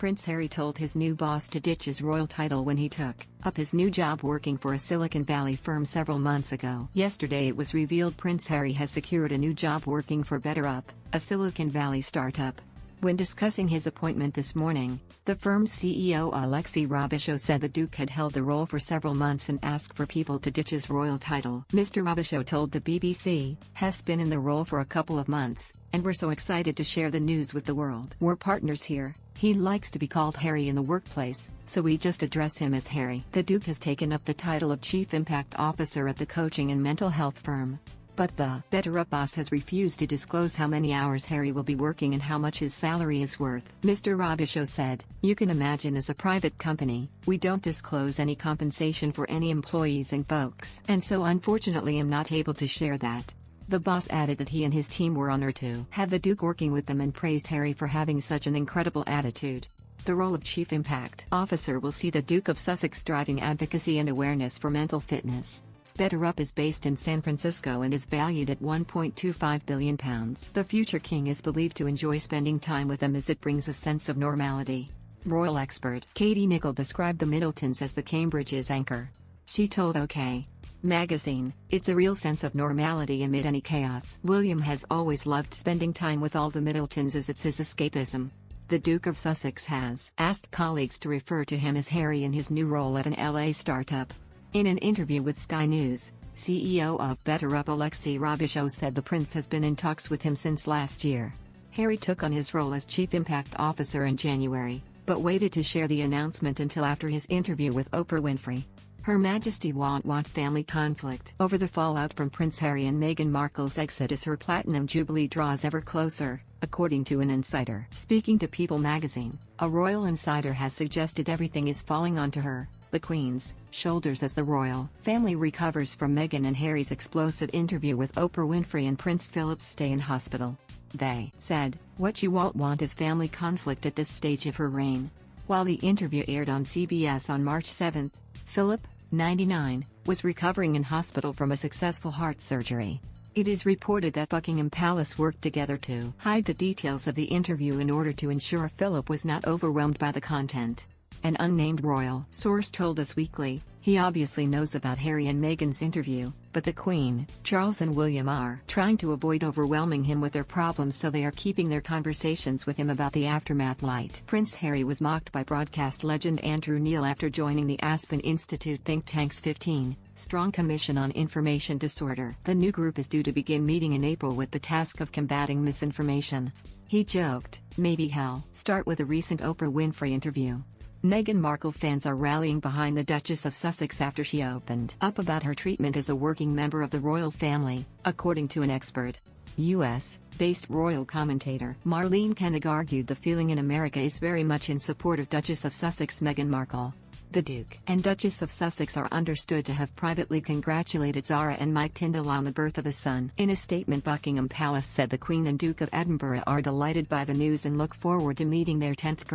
Prince Harry told his new boss to ditch his royal title when he took up his new job working for a Silicon Valley firm several months ago. Yesterday it was revealed Prince Harry has secured a new job working for BetterUp, a Silicon Valley startup. When discussing his appointment this morning, the firm's CEO Alexei Robichaud said the Duke had held the role for several months and asked for people to ditch his royal title. Mr. Robichaud told the BBC, "Has been in the role for a couple of months, and we're so excited to share the news with the world. We're partners here. He likes to be called Harry in the workplace, so we just address him as Harry." The Duke has taken up the title of Chief Impact Officer at the coaching and mental health firm. But the BetterUp boss has refused to disclose how many hours Harry will be working and how much his salary is worth. Mr. Robichaud said, "You can imagine as a private company, we don't disclose any compensation for any employees and folks. And so unfortunately I'm not able to share that." The boss added that he and his team were honored to have the Duke working with them and praised Harry for having such an incredible attitude. The role of Chief Impact Officer will see the Duke of Sussex driving advocacy and awareness for mental fitness. BetterUp is based in San Francisco and is valued at £1.25 billion. The future king is believed to enjoy spending time with them as it brings a sense of normality. Royal expert Katie Nicholl described the Middletons as the Cambridge's anchor. She told OK! Magazine, "It's a real sense of normality amid any chaos." William has always loved spending time with all the Middletons as it's his escapism. The Duke of Sussex has asked colleagues to refer to him as Harry in his new role at an LA startup. In an interview with Sky News, CEO of BetterUp Alexei Robichaud said the prince has been in talks with him since last year. Harry took on his role as Chief Impact Officer in January, but waited to share the announcement until after his interview with Oprah Winfrey. Her Majesty won't want family conflict over the fallout from Prince Harry and Meghan Markle's exit as her Platinum Jubilee draws ever closer, according to an insider. Speaking to People magazine, a royal insider has suggested everything is falling onto her, the Queen's, shoulders as the royal family recovers from Meghan and Harry's explosive interview with Oprah Winfrey and Prince Philip's stay in hospital. They said, "What you won't want is family conflict at this stage of her reign." While the interview aired on CBS on March 7, Philip, 99, was recovering in hospital from a successful heart surgery. It is reported that Buckingham Palace worked together to hide the details of the interview in order to ensure Philip was not overwhelmed by the content. An unnamed royal source told Us Weekly, "He obviously knows about Harry and Meghan's interview, but the Queen, Charles and William are trying to avoid overwhelming him with their problems, so they are keeping their conversations with him about the aftermath light." Prince Harry was mocked by broadcast legend Andrew Neil after joining the Aspen Institute think tank's 15-strong Commission on Information Disorder. The new group is due to begin meeting in April with the task of combating misinformation. He joked, "Maybe he'll start with a recent Oprah Winfrey interview." Meghan Markle fans are rallying behind the Duchess of Sussex after she opened up about her treatment as a working member of the royal family, according to an expert. U.S.-based royal commentator Marlene Koenig argued the feeling in America is very much in support of Duchess of Sussex Meghan Markle. The Duke and Duchess of Sussex are understood to have privately congratulated Zara and Mike Tindall on the birth of a son. In a statement, Buckingham Palace said the Queen and Duke of Edinburgh are delighted by the news and look forward to meeting their 10th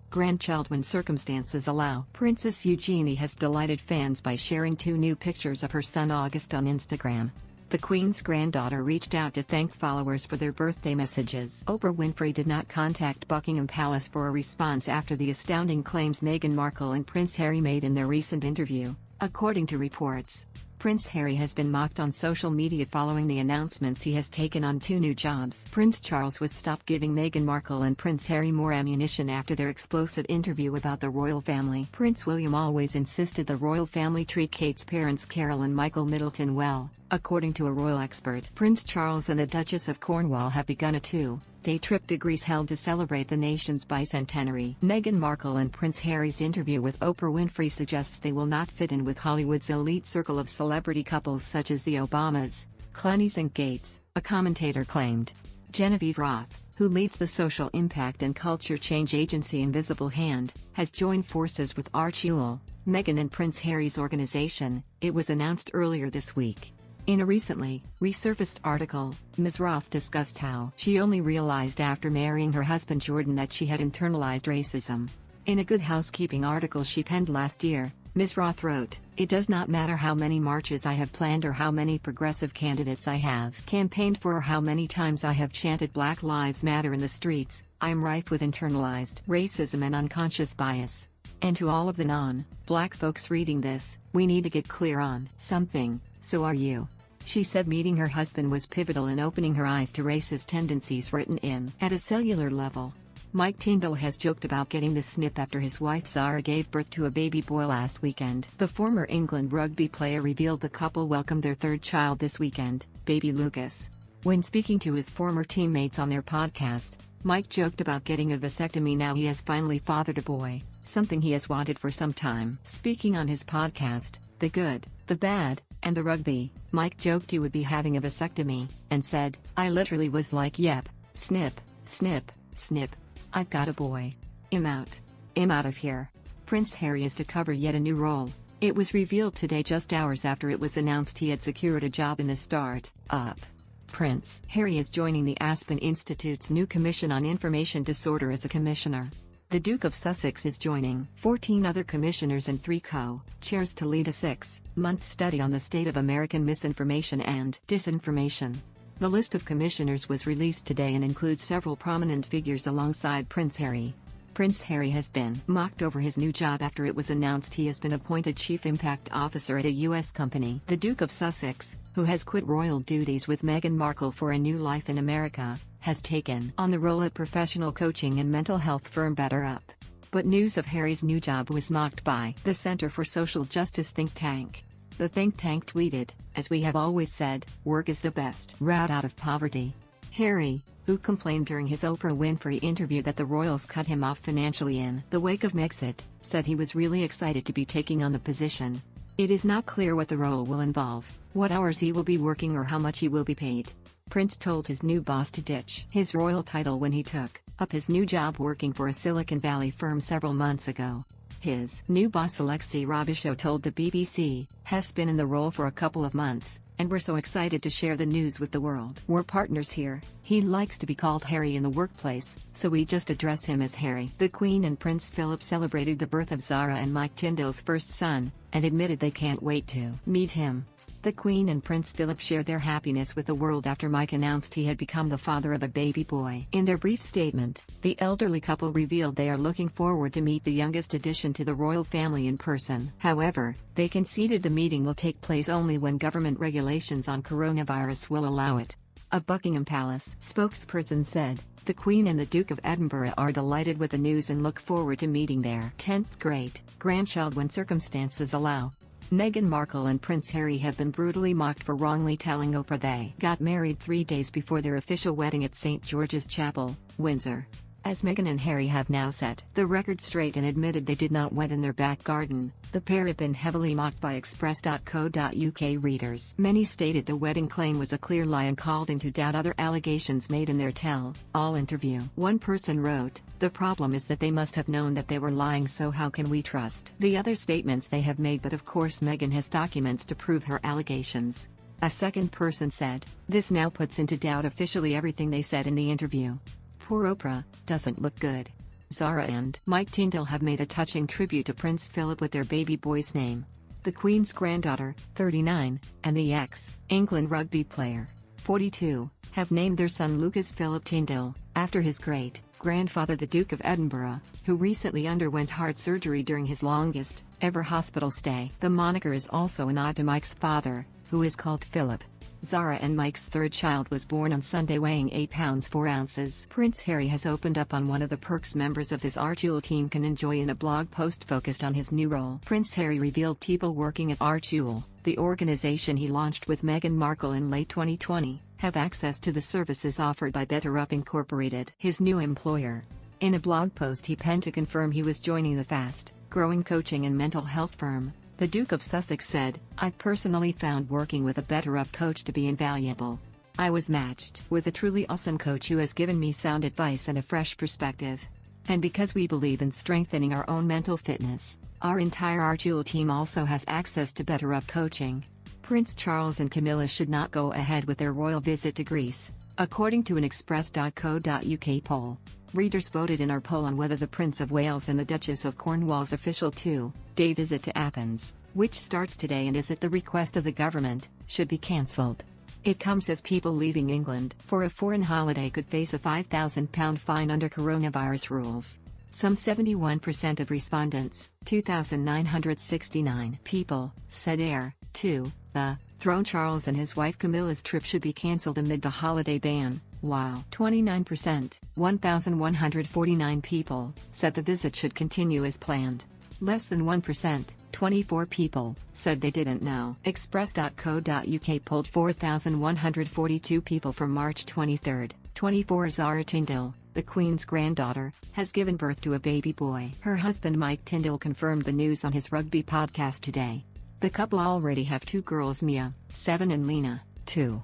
grandchild when circumstances allow. Princess Eugenie has delighted fans by sharing 2 new pictures of her son August on Instagram. The Queen's granddaughter reached out to thank followers for their birthday messages. Oprah Winfrey did not contact Buckingham Palace for a response after the astounding claims Meghan Markle and Prince Harry made in their recent interview, according to reports. Prince Harry has been mocked on social media following the announcements he has taken on 2 new jobs. Prince Charles was stopped giving Meghan Markle and Prince Harry more ammunition after their explosive interview about the royal family. Prince William always insisted the royal family treat Kate's parents Carol and Michael Middleton well, according to a royal expert. Prince Charles and the Duchess of Cornwall have begun a 2-day trip to Greece held to celebrate the nation's bicentenary. Meghan Markle and Prince Harry's interview with Oprah Winfrey suggests they will not fit in with Hollywood's elite circle of celebrity couples such as the Obamas, Clooney's and Gates, a commentator claimed. Genevieve Roth, who leads the social impact and culture change agency Invisible Hand, has joined forces with Arch Ewell, Meghan and Prince Harry's organization, it was announced earlier this week. In a recently resurfaced article, Ms. Roth discussed how she only realized after marrying her husband Jordan that she had internalized racism. In a Good Housekeeping article she penned last year, Ms. Roth wrote, "It does not matter how many marches I have planned or how many progressive candidates I have campaigned for or how many times I have chanted Black Lives Matter in the streets, I am rife with internalized racism and unconscious bias. And to all of the non-black folks reading this, we need to get clear on something, so are you." She said meeting her husband was pivotal in opening her eyes to racist tendencies written in at a cellular level. Mike Tindall has joked about getting the snip after his wife Zara gave birth to a baby boy last weekend. The former England rugby player revealed the couple welcomed their third child this weekend, baby Lucas. When speaking to his former teammates on their podcast, Mike joked about getting a vasectomy now he has finally fathered a boy, something he has wanted for some time. Speaking on his podcast, The Good, the Bad, and the Rugby, Mike joked he would be having a vasectomy, and said, "I literally was like, yep, snip, snip, snip. I've got a boy. I'm out. I'm out of here." Prince Harry is to cover yet a new role. It was revealed today just hours after it was announced he had secured a job in the start-up. Prince Harry is joining the Aspen Institute's new Commission on Information Disorder as a commissioner. The Duke of Sussex is joining 14 other commissioners and 3 co-chairs to lead a 6-month study on the state of American misinformation and disinformation. The list of commissioners was released today and includes several prominent figures alongside Prince Harry. Prince Harry has been mocked over his new job after it was announced he has been appointed Chief Impact Officer at a U.S. company. The Duke of Sussex, who has quit royal duties with Meghan Markle for a new life in America, has taken on the role at professional coaching and mental health firm BetterUp. But news of Harry's new job was mocked by the Center for Social Justice think tank. The think tank tweeted, "As we have always said, work is the best route out of poverty." Harry, who complained during his Oprah Winfrey interview that the royals cut him off financially in the wake of Brexit, said he was really excited to be taking on the position. It is not clear what the role will involve, what hours he will be working or how much he will be paid. Prince told his new boss to ditch his royal title when he took up his new job working for a Silicon Valley firm several months ago. His new boss Alexei Robichaud told the BBC, "Has been in the role for a couple of months, and we're so excited to share the news with the world. We're partners here. He likes to be called Harry in the workplace, so we just address him as Harry." The Queen and Prince Philip celebrated the birth of Zara and Mike Tindall's first son, and admitted they can't wait to meet him. The Queen and Prince Philip shared their happiness with the world after Mike announced he had become the father of a baby boy. In their brief statement, the elderly couple revealed they are looking forward to meet the youngest addition to the royal family in person. However, they conceded the meeting will take place only when government regulations on coronavirus will allow it. A Buckingham Palace spokesperson said, "The Queen and the Duke of Edinburgh are delighted with the news and look forward to meeting their 10th great-grandchild when circumstances allow." Meghan Markle and Prince Harry have been brutally mocked for wrongly telling Oprah they got married 3 days before their official wedding at St. George's Chapel, Windsor. As Meghan and Harry have now set the record straight and admitted they did not wed in their back garden, the pair have been heavily mocked by Express.co.uk readers. Many stated the wedding claim was a clear lie and called into doubt other allegations made in their tell-all interview. One person wrote, "The problem is that they must have known that they were lying, so how can we trust the other statements they have made?" But of course Meghan has documents to prove her allegations. A second person said, "This now puts into doubt officially everything they said in the interview. Poor Oprah, doesn't look good." Zara and Mike Tindall have made a touching tribute to Prince Philip with their baby boy's name. The Queen's granddaughter, 39, and the ex-England rugby player, 42, have named their son Lucas Philip Tindall, after his great-grandfather the Duke of Edinburgh, who recently underwent heart surgery during his longest-ever hospital stay. The moniker is also a nod to Mike's father, who is called Philip. Zara and Mike's third child was born on Sunday weighing 8 pounds 4 ounces. Prince Harry has opened up on one of the perks members of his Archewell team can enjoy in a blog post focused on his new role. Prince Harry revealed people working at Archewell, the organization he launched with Meghan Markle in late 2020, have access to the services offered by BetterUp Incorporated, his new employer. In a blog post he penned to confirm he was joining the fast-growing coaching and mental health firm. The Duke of Sussex said, "I've personally found working with a BetterUp coach to be invaluable. I was matched with a truly awesome coach who has given me sound advice and a fresh perspective. And because we believe in strengthening our own mental fitness, our entire Archewell team also has access to BetterUp coaching." Prince Charles and Camilla should not go ahead with their royal visit to Greece, according to an Express.co.uk poll. Readers voted in our poll on whether the Prince of Wales and the Duchess of Cornwall's official two-day visit to Athens, which starts today and is at the request of the government, should be cancelled. It comes as people leaving England for a foreign holiday could face a £5,000 fine under coronavirus rules. Some 71% of respondents, 2,969 people, said heir to the throne Charles and his wife Camilla's trip should be cancelled amid the holiday ban, while 29%, 1,149 people, said the visit should continue as planned. Less than 1%, 24 people, said they didn't know. Express.co.uk polled 4,142 people from March 23. 24 Zara Tindall, the Queen's granddaughter, has given birth to a baby boy. Her husband Mike Tindall confirmed the news on his rugby podcast today. The couple already have two girls, Mia, 7, and Lena, 2.